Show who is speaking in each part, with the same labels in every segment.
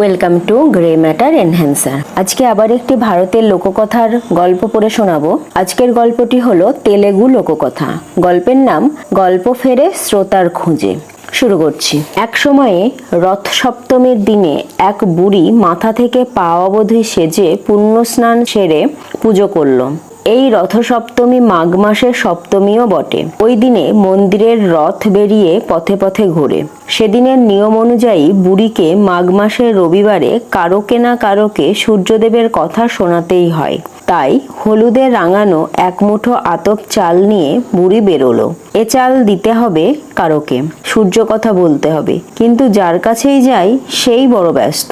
Speaker 1: Welcome to grey matter enhancer. আজকে আবার একটি ভারতের লোককথার গল্প পড়ে শোনাবো। আজকের গল্পটি হলো তেলেগু লোককথা। গল্পের নাম গল্প ফেরে শ্রোতার খুঁজে। শুরু করছি। এক সময়ে রথ সপ্তমীর দিনে এক বুড়ি মাথা থেকে পা অবধি সেজে পুণ্য স্নান সেরে পুজো করলো। এই রথ সপ্তমী মাঘ মাসের সপ্তমীও বটে। ওই দিনে মন্দিরের রথ বেরিয়ে পথে পথে ঘোরে। সেদিনের নিয়ম অনুযায়ী বুড়িকে মাঘ মাসের রবিবারে কারোকে না কারোকে সূর্যদেবের কথা শোনাতেই হয়। তাই হলুদে রাঙানো এক মুঠো আতপ চাল নিয়ে বুড়ি বেরোলো। এ চাল দিতে হবে কারোকে, সূর্য কথা বলতে হবে। কিন্তু যার কাছেই যায় সেই বড় ব্যস্ত।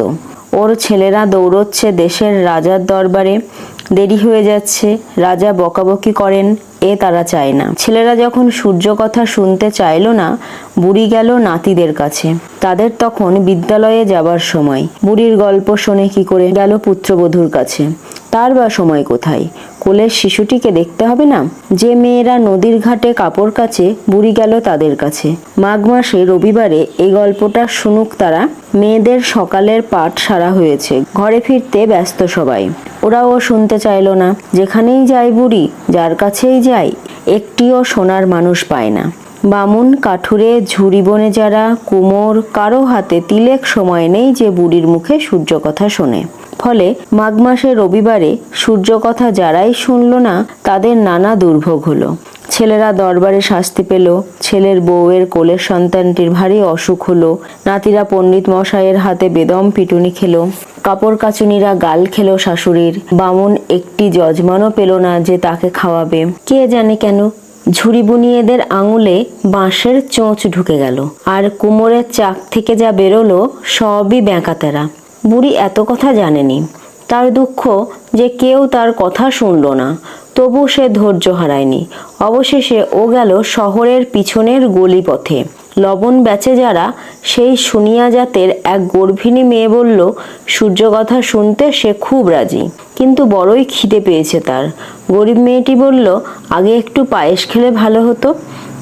Speaker 1: ওর ছেলেরা দৌড়চ্ছে দেশের রাজার দরবারে। দেরি হয়ে যাচ্ছে, রাজা বকাবকি করেন, এ তারা চায় না। ছেলেরা যখন সূর্য কথা শুনতে চাইলো না, বুড়ি গেল নাতিদের কাছে। তাদের তখন বিদ্যালয়ে যাবার সময়। বুড়ির গল্প শোনে কি করে? গেল পুত্রবধূর কাছে। তার বা সময় কোথায়? কোলের শিশুটিকে দেখতে হবে না? যে মেয়েরা নদীর ঘাটে কাপড় কাচে, বুড়ি গেল তাদের কাছে। মাঘ মাসে রবিবারে এই গল্পটা শুনুক তারা। মেয়েদের সকালের পাঠ সারা হয়েছে, ঘরে ফিরতে ব্যস্ত সবাই। ওরাও শুনতে চাইলো না। যেখানেই যায় বুড়ি, যার কাছেই যায়, একটিও শোনার মানুষ পায় না। বামুন, কাঠুরে, ঝুড়ি বনে যারা, কুমোর, কারো হাতে তিলেক সময় নেই যে বুড়ির মুখে সূর্য কথা শোনে। ফলে মাঘ মাসের রবিবারে সূর্য কথা যারাই শুনল না, তাদের নানা দুর্ভোগ হলো। ছেলেরা দরবারে শাস্তি পেল, ছেলের বউয়ের কোলের সন্তানটির ভারী অসুখ হলো, নাতিরা পণ্ডিত মশাইয়ের হাতে বেদম পিটুনি খেলো, কাপড় কাচুনিরা গাল খেলো শাশুড়ির। বামুন একটি যজমানও পেল না যে তাকে খাওয়াবে। কে জানে কেন ঝুড়ি বুনিয়েদের আঙুলে বাঁশের চোঁচ ঢুকে গেল, আর কুমোরের চাক থেকে যা বেরোলো সবই ব্যাঁকাতেরা। বুড়ি এত কথা জানেনি। তার দুঃখ যে কেউ তার কথা শুনল না। তবু সে ধৈর্য হারায়নি। অবশেষে ও গেল শহরের পিছনের গলি পথে। লবণ বেচে যারা, সেই শুনিয়া জাতের এক গর্ভিণী মেয়ে বলল সূর্য কথা শুনতে সে খুব রাজি, কিন্তু বড়ই খিদে পেয়েছে তার। গরিব মেয়েটি বলল, আগে একটু পায়েস খেলে ভালো হতো।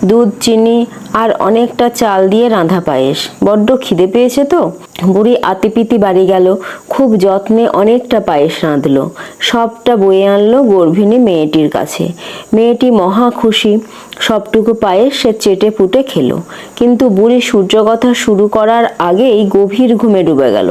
Speaker 1: দুধ, চিনি আর অনেকটা চাল দিয়ে রাঁধা পায়েস। বড্ড খিদে পেয়েছে তো। বুড়ি আতিপিতি বাড়ি গেল। খুব যত্নে অনেকটা পায়েস রাঁধলো, সবটা বয়ে আনলো গর্ভিণী মেয়েটির কাছে। মেয়েটি মহা খুশি। সবটুকু পায়েস সে চেটে পুটে খেলো। কিন্তু বুড়ি সূর্য কথা শুরু করার আগেই গভীর ঘুমে ডুবে গেল।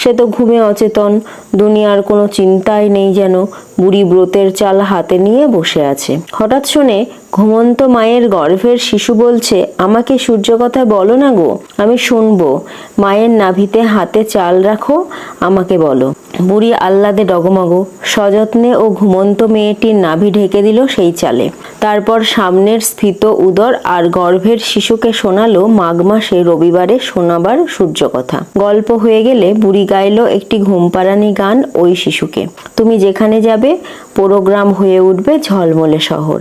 Speaker 1: সে তো ঘুমে অচেতন, দুনিয়ার কোনো চিন্তাই নেই যেন। বুড়ি ব্রতের চাল হাতে নিয়ে বসে আছে। হঠাৎ শুনে ঘুমন্ত মায়ের গর্ভের শিশু বলছে, আমাকে সূর্য কথা বলো না গো, আমি শুনবো। মায়ের নাভিতে হাতে চাল রাখো, আমাকে বলো। বুড়ি আহ্লাদে ডগমগ। সযত্নে ও ঘুমন্ত মেয়েটির নাভি ঢেকে দিল সেই চালে। তারপর সামনের স্ফীত উদর আর গর্ভের শিশুকে শোনালো মাঘ মাসে রবিবারে শোনাবার সূর্য কথা। গল্প হয়ে গেলে বুড়ি গাইল একটি ঘুমপাড়ানি গান ওই শিশুকে। তুমি যেখানে যাবে, পোড়োগ্রাম হয়ে উঠবে ঝলমলে শহর।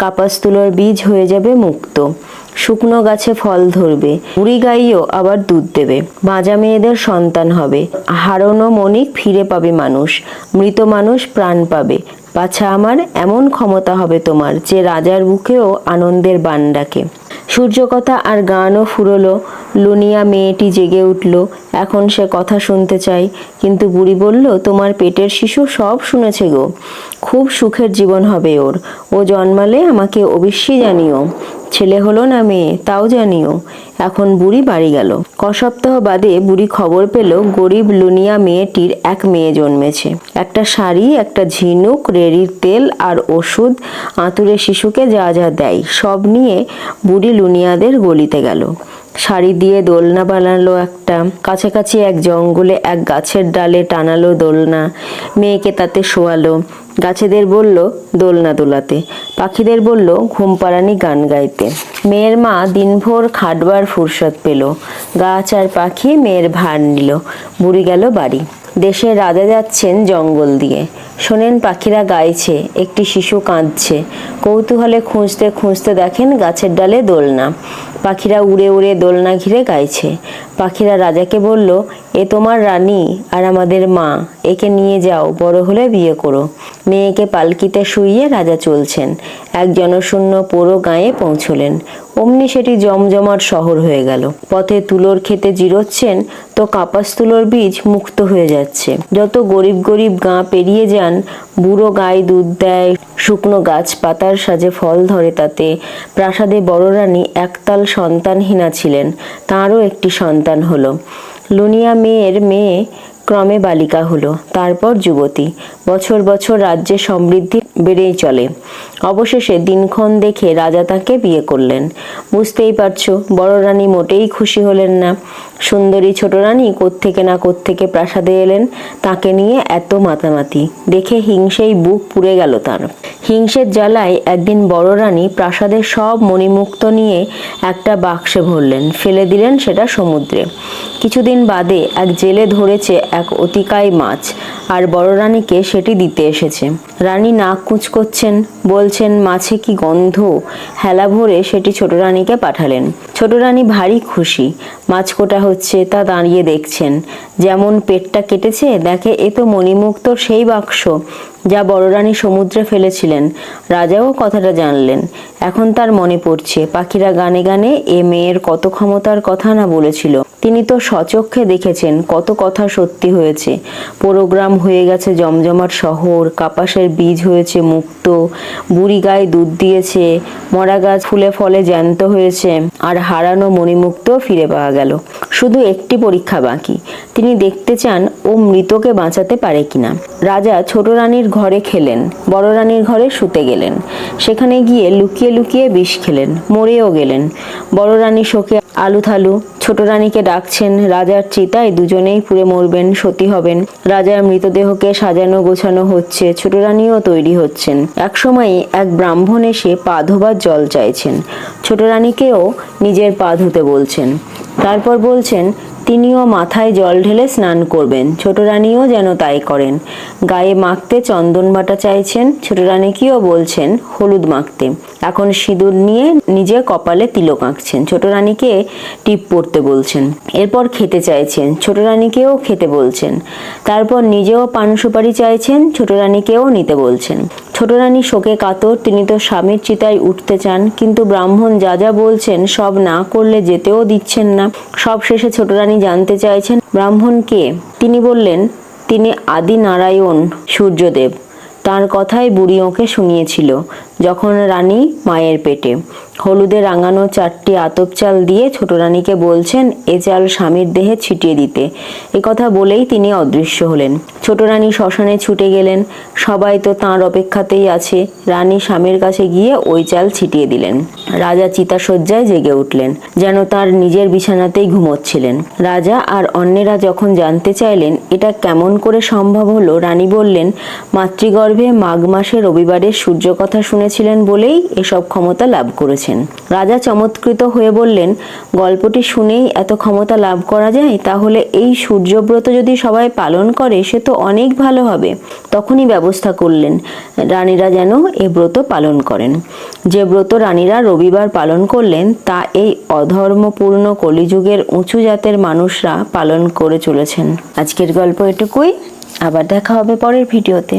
Speaker 1: কাপাসতুলোর বীজ হয়ে যাবে মুক্ত, শুকনো গাছে ফল ধরবে। বুড়ি গাইও আবার দুধ দেবে। বাঁজা মেয়েদের সন্তান হবে। হারানো মনিক ফিরে পাবে মানুষ, মৃত মানুষ প্রাণ পাবে। পাছা আমার, এমন ক্ষমতা হবে তোমার যে রাজার বুকেও আনন্দের বান ডাকে। সূর্য কথা আর গানও ফুরলো। লুনিয়া মেয়েটি জেগে উঠল। এখন সে কথা শুনতে চায়। কিন্তু বুড়ি বলল, তোমার পেটের শিশু সব শুনেছে গো। খুব সুখের জীবন হবে ওর। ও জন্মালে আমাকে অবশ্যই জানিও। ছেলে হলো না মেয়ে, তাও জানিও। এখন বুড়ি বাড়ি গেল। ক সপ্তাহ বাদে বুড়ি খবর পেল গরিব লুনিয়া মেয়েটির এক মেয়ে জন্মেছে। একটা শাড়ি, একটা ঝিনুক, রেড়ির তেল আর ওষুধ, আঁতুড়ে শিশুকে যা যা দেয় সব নিয়ে বুড়ি লুনিয়াদের গলিতে গেল। শাড়ি দিয়ে দোলনা বানালো একটা। কাছাকাছি এক জঙ্গলে এক গাছের ডালে টানালো দোলনা। মেয়েকে তাতে শোয়ালো। গাছেদের বলল দোলনা দোলাতে, পাখিদের বলল ঘুমপাড়ানি গান গাইতে। মেয়ের মা দিনভর খাটবার ফুরসত পেল। গাছ আর পাখি মেয়ের ভার নিল। বুড়ি গেল বাড়ি। দেশের রাজা যাচ্ছেন জঙ্গল দিয়ে। শোনেন পাখিরা গাইছে, একটি শিশু কাঁদছে। কৌতূহলে খুঁজতে খুঁজতে দেখেন গাছের ডালে দোলনা। পাখিরা উড়ে উড়ে দোলনা ঘিরে গাইছে। পাখিরা রাজাকে বলল, এ তোমার রানী আর আমাদের মা, একে নিয়ে যাও, বড় হলে বিয়ে করো। মেয়েকে পালকিতে শুইয়ে রাজা চলছেন। এক জনশূন্য পোড়ো গাঁয়ে পৌঁছলেন। অমনি সেটি জমজমাট শহর হয়ে গেল। পথে তুলোর খেতে জিরোচ্ছেন তো কাপাস তুলোর বীজ মুক্ত হয়ে যাচ্ছে। যত গরিব গরিব গাঁ পেরিয়ে যান, বুড়ো গায়ে দুধ দেয়, শুকনো গাছ পাতার সাজে ফল ধরে তাতে। প্রাসাদে বড় রানী একতাল সন্তানহীনা ছিলেন, তাঁরও একটি সন্তান হলো। লুনিয়া মেয়ের মেয়ে ক্রমে বালিকা হলো, তারপর যুবতী। বছর বছর রাজ্যে সমৃদ্ধি বেড়েই চলে। অবশেষে দিনক্ষণ দেখে রাজা তাকে বিয়ে করলেন। বুঝতেই পারছো, বড় রানী মোটেই খুশি হলেন না। সুন্দরী ছোট রানী কোত্থেকে না কোত্থেকে প্রাসাদে এলেন, তাকে নিয়ে এত মাতামাতি দেখে হিংসেই বুক পুড়ে গেল তার। হিংসের জ্বালায় একদিন বড় রানী প্রাসাদের সব মণিমুক্ত নিয়ে একটা বাক্সে ভরলেন, ফেলে দিলেন সেটা সমুদ্রে। কিছুদিন বাদে এক জেলে ধরেছে এক অতিকায় মাছ, আর বড় রানীকে সেটি দিতে এসেছে। রানী নাক কুঁচকোচ্ছেন, বলছেন মাছে কি গন্ধ। হেলা ভরে সেটি ছোট রানীকে পাঠালেন। ছোট রানী ভারী খুশি। মাছ কোটা হচ্ছে তা দাঁড়িয়ে দেখছেন। যেমন পেটটা কেটেছে, দেখে এ তো মণিমুক্তর সেই বাক্স যা বড় রানী সমুদ্রে ফেলেছিলেন। রাজাও কথাটা জানলেন। এখন তার মনে পড়ছে পাখিরা গানে গানে এ মেয়ের কত ক্ষমতার কথা না বলেছিল। তিনি তো স্বচক্ষে দেখেছেন কত কথা সত্যি হয়েছে। পোড়োগ্রাম হয়ে গেছে জমজমাট শহর, কাপাসের বীজ হয়েছে মুক্ত, বুড়ি গায়ে দুধ দিয়েছে, মরা গাছ ফুলে ফলে জ্যান্ত হয়েছে, আর হারানো মণিমুক্ত ফিরে পাওয়া গেল। শুধু একটি পরীক্ষা বাকি, তিনি দেখতে চান ও মৃতকে বাঁচাতে পারে কিনা। রাজা ছোট রানীর ঘরে খেলেন, বড় রানীর ঘরে শুতে গেলেন। সেখানে গিয়ে লুকিয়ে লুকিয়ে বিষ খেলেন, মরেও গেলেন। বড় রানী শোকে আলুথালু, ছোট রানীকে ডাকছেন। রাজার চিতায় দুজনেই পুড়ে মরবেন, সতী হবেন। রাজার মৃতদেহকে সাজানো গোছানো হচ্ছে, ছোট রানীও তৈরি হচ্ছেন। একসময় এক ব্রাহ্মণ এসে পা ধোবার জল চাইছেন। ছোট রানীকেও নিজের পা ধুতে বলছেন। তারপর বলছেন তিনিও মাথায় জল ঢেলে স্নান করবেন। ছোট রানীও যেন তাই করেন। গায়ে মাখতে চন্দন বাটা চাইছেন। ছোট রানীকেও বলছেন হলুদ মাখতে। এখন সিঁদুর নিয়ে নিজে কপালে তিলক আঁকছেন। ছোট রানীকে টিপ পড়তে বলছেন। এরপর খেতে চাইছেন, ছোট রানীকেও খেতে বলছেন। তারপর নিজেও পান সুপারি চাইছেন, ছোট রানীকেও নিতে বলছেন। ছোট রানী শোকে কাতর, তিনি তো স্বামীর চিতায় উঠতে চান, কিন্তু ব্রাহ্মণ যা যা বলছেন সব না করলে যেতেও দিচ্ছেন না। সব শেষে ছোট রানী জানতে চাইছেন ব্রাহ্মণ কে। তিনি বললেন তিনি আদি নারায়ণ সূর্যদেব। তার কথাই বুড়ি ওকে শুনিয়েছিল যখন রানী মায়ের পেটে। হলুদে রাঙানো 4টি আতপ চাল দিয়ে ছোট রানীকে বলছেন এ চাল স্বামীর দেহে ছিটিয়ে দিতে। কথা বলেই তিনি অদৃশ্য হলেন। ছোট রানী শ্মশানে ছুটে গেলেন। সবাই তো তাঁর অপেক্ষাতেই আছে। রানী স্বামীর কাছে গিয়ে ওই চাল ছিটিয়ে দিলেন। রাজা চিতাশয্যায় জেগে উঠলেন, যেন তার নিজের বিছানাতেই ঘুমোচ্ছিলেন। রাজা আর অন্যেরা যখন জানতে চাইলেন এটা কেমন করে সম্ভব হলো, রানী বললেন মাতৃগর্ভে মাঘ মাসে রবিবারের সূর্য কথা শুনেছিলেন বলেই এসব ক্ষমতা লাভ করেছেন। রাজা চমৎকৃত হয়ে বললেন গল্পটি শুনেই এত ক্ষমতা লাভ করা যায়, তাহলে এই সূর্যব্রত যদি সবাই পালন করে সে তো অনেক ভালো হবে। তখনই ব্যবস্থা করলেন রানীরা যেন এ ব্রত পালন করেন। যে ব্রত রানীরা রবিবার পালন করলেন তা এই অধর্মপূর্ণ কলিযুগের উঁচু জাতের মানুষরা পালন করে চলেছেন। আজকের গল্প এটুকুই, আবার দেখা হবে পরের ভিডিওতে।